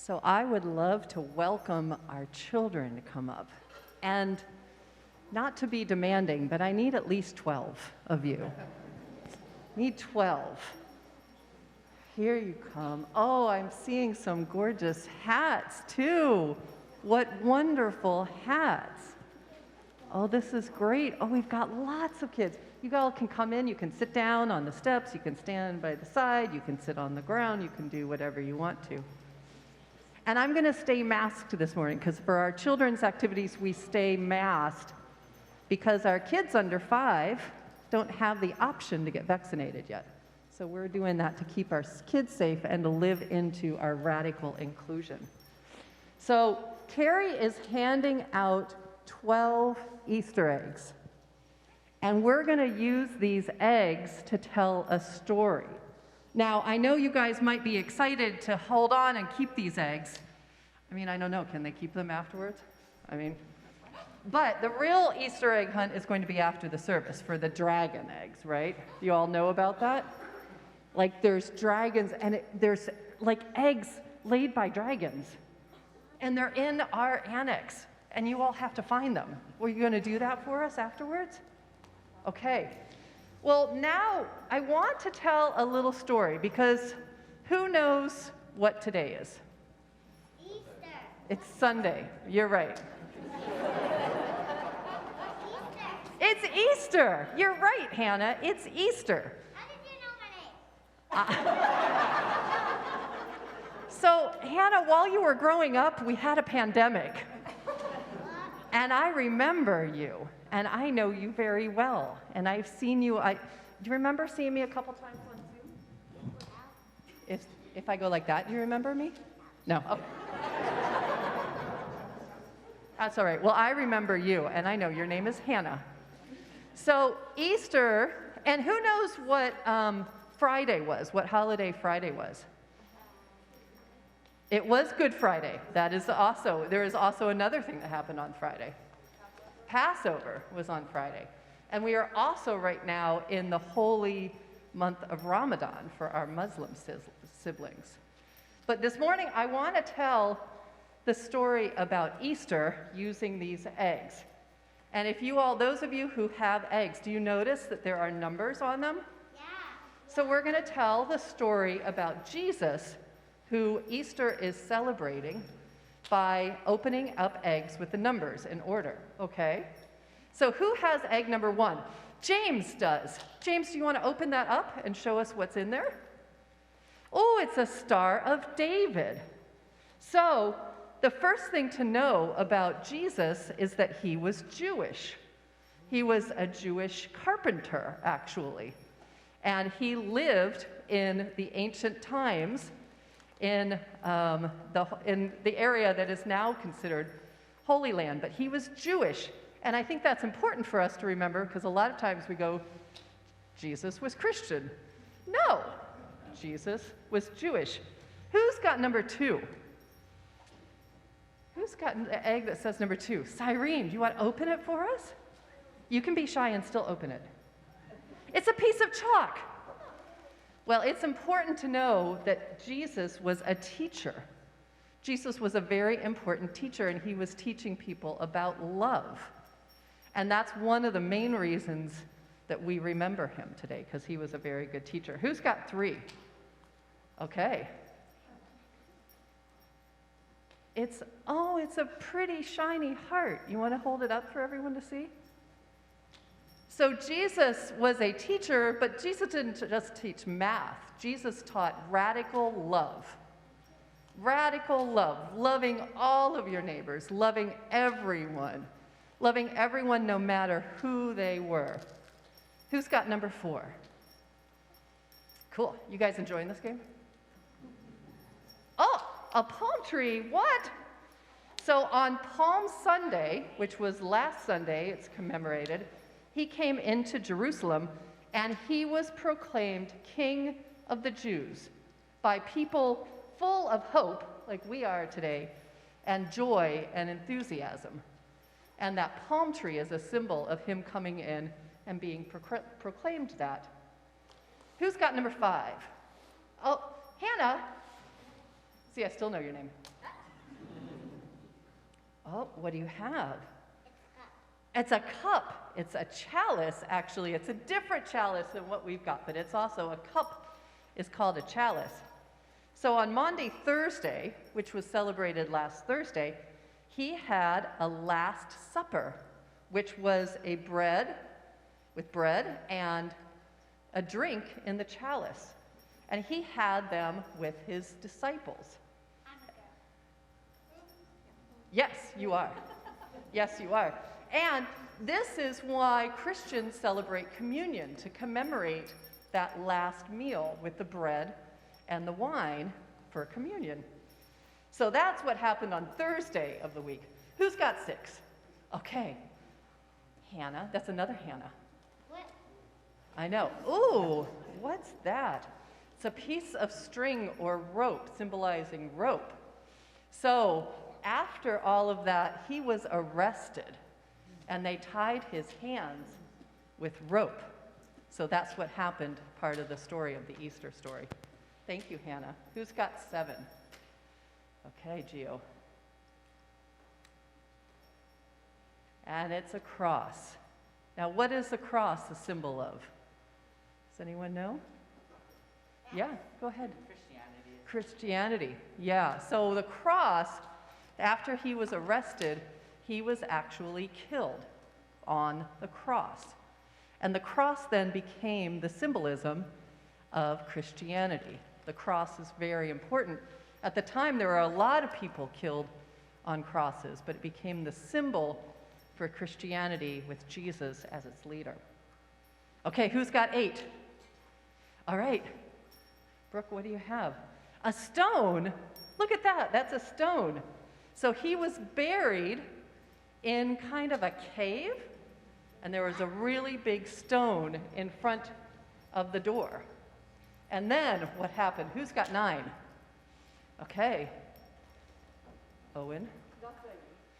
So I would love to welcome our children to come up. And not to be demanding, but I need at least 12 of you. Need 12. Here you come. Oh, I'm seeing some gorgeous hats too. What wonderful hats. Oh, this is great. Oh, we've got lots of kids. You all can come in, you can sit down on the steps, you can stand by the side, you can sit on the ground, you can do whatever you want to. And I'm going to stay masked this morning because for our children's activities, we stay masked because our kids under 5 don't have the option to get vaccinated yet. So we're doing that to keep our kids safe and to live into our radical inclusion. So Carrie is handing out 12 Easter eggs. And we're going to use these eggs to tell a story. Now, I know you guys might be excited to hold on and keep these eggs. I mean, I don't know, can they keep them afterwards? But the real Easter egg hunt is going to be after the service for the dragon eggs, right? You all know about that? Like there's dragons, and there's like eggs laid by dragons. And they're in our annex, and you all have to find them. Were you going to do that for us afterwards? Okay. Well, now I want to tell a little story because who knows what today is? Easter. It's Sunday. You're right. Easter. It's Easter. You're right, Hannah. It's Easter. How did you know my name? So, Hannah, while you were growing up, we had a pandemic. And I remember you, and I know you very well. And I've seen you, do you remember seeing me a couple times on Zoom? If I go like that, do you remember me? No. Oh. That's all right. Well, I remember you, and I know your name is Hannah. So Easter, and who knows what Friday was, what holiday Friday was? It was Good Friday. There is also another thing that happened on Friday. Passover was on Friday. And we are also right now in the holy month of Ramadan for our Muslim siblings. But this morning I want to tell the story about Easter using these eggs. And if you all, those of you who have eggs, do you notice that there are numbers on them? Yeah. So we're going to tell the story about Jesus, who Easter is celebrating by opening up eggs with the numbers in order, okay? So who has egg number 1? James does. James, do you want to open that up and show us what's in there? Oh, it's a Star of David. So the first thing to know about Jesus is that he was Jewish. He was a Jewish carpenter, actually. And he lived in the ancient times in the area that is now considered Holy Land, but he was Jewish. And I think that's important for us to remember because a lot of times we go, Jesus was Christian. No, Jesus was Jewish. Who's got number 2? Who's got an egg that says number 2? Cyrene, do you want to open it for us? You can be shy and still open it. It's a piece of chalk. Well, it's important to know that Jesus was a teacher. Jesus was a very important teacher, and he was teaching people about love. And that's one of the main reasons that we remember him today, because he was a very good teacher. Who's got 3? Okay. It's a pretty shiny heart. You want to hold it up for everyone to see? So Jesus was a teacher, but Jesus didn't just teach math. Jesus taught radical love. Radical love, loving all of your neighbors, loving everyone no matter who they were. Who's got number 4? Cool. You guys enjoying this game? Oh, a palm tree. What? So on Palm Sunday, which was last Sunday, it's commemorated, he came into Jerusalem and he was proclaimed King of the Jews by people full of hope, like we are today, and joy and enthusiasm. And that palm tree is a symbol of him coming in and being proclaimed that. Who's got number 5? Oh, Hannah. See, I still know your name. Oh, what do you have? It's a cup. It's a chalice, actually. It's a different chalice than what we've got, but it's also a cup is called a chalice. So on Maundy Thursday, which was celebrated last Thursday, he had a Last Supper, which was a bread and a drink in the chalice. And he had them with his disciples. Yes, you are. Yes, you are. And this is why Christians celebrate communion, to commemorate that last meal with the bread and the wine for communion. So that's what happened on Thursday of the week. Who's got 6? Okay. Hannah. That's another Hannah. What? I know. Ooh, what's that? It's a piece of string or rope, symbolizing rope. So after all of that, he was arrested, and they tied his hands with rope. So that's what happened, part of the story of the Easter story. Thank you, Hannah. Who's got 7? Okay, Gio. And it's a cross. Now, what is the cross a symbol of? Does anyone know? Yeah, go ahead. Christianity, yeah. So the cross, after he was arrested, he was actually killed on the cross. And the cross then became the symbolism of Christianity. The cross is very important. At the time, there were a lot of people killed on crosses, but it became the symbol for Christianity with Jesus as its leader. Okay, who's got 8? All right. Brooke, what do you have? A stone? Look at that. That's a stone. So he was buried in kind of a cave, and there was a really big stone in front of the door. And then what happened? Who's got 9? Okay. Owen? Nothing.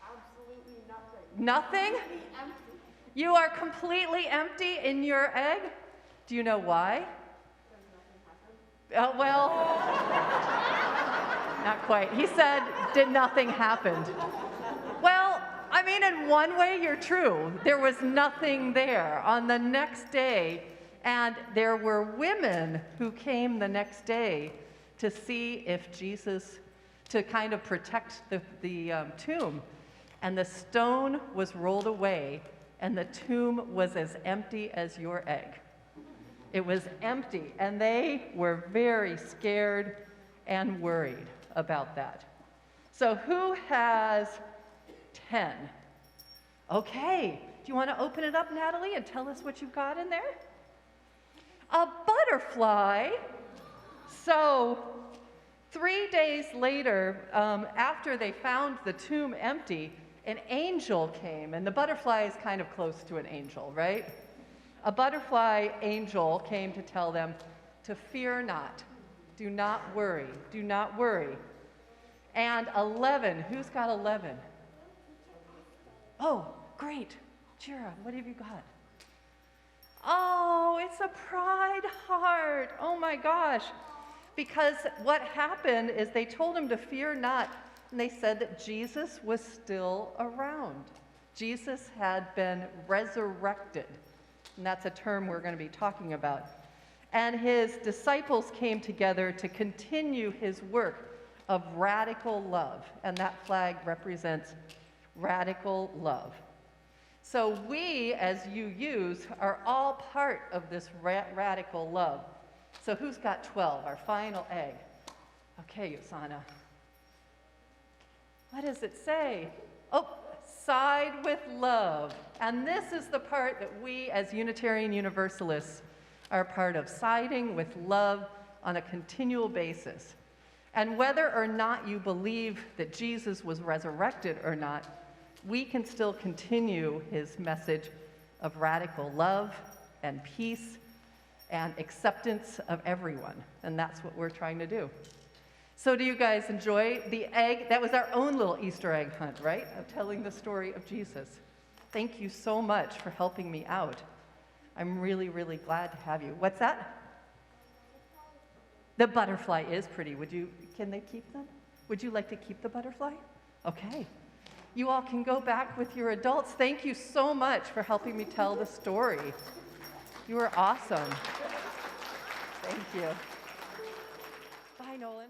Absolutely nothing. Nothing? Completely empty. You are completely empty in your egg? Do you know why? Well, not quite. He said, did nothing happen? Well, I mean, in one way, you're true. There was nothing there on the next day, and there were women who came the next day to see if Jesus, to kind of protect the tomb. And the stone was rolled away, and the tomb was as empty as your egg. It was empty, and they were very scared and worried about that. So who has 10? Okay, do you want to open it up, Natalie, and tell us what you've got in there? A butterfly. So 3 days later, after they found the tomb empty, an angel came, and the butterfly is kind of close to an angel, right? A butterfly angel came to tell them to fear not. Do not worry. Do not worry. And 11, who's got 11? Oh, great. Chira, what have you got? Oh, it's a pride heart. Oh my gosh. Because what happened is they told him to fear not, and they said that Jesus was still around. Jesus had been resurrected. And that's a term we're going to be talking about. And his disciples came together to continue his work of radical love. And that flag represents radical love. So we, as UUs, are all part of this radical love. So who's got 12, our final egg? Okay, Yusana. What does it say? Oh, side with love. And this is the part that we as Unitarian Universalists are part of, siding with love on a continual basis. And whether or not you believe that Jesus was resurrected or not, we can still continue his message of radical love and peace and acceptance of everyone. And that's what we're trying to do. So do you guys enjoy the egg? That was our own little Easter egg hunt, right? Of telling the story of Jesus. Thank you so much for helping me out. I'm really, really glad to have you. What's that? The butterfly is pretty. Can they keep them? Would you like to keep the butterfly? Okay. You all can go back with your adults. Thank you so much for helping me tell the story. You were awesome. Thank you. Bye, Nolan.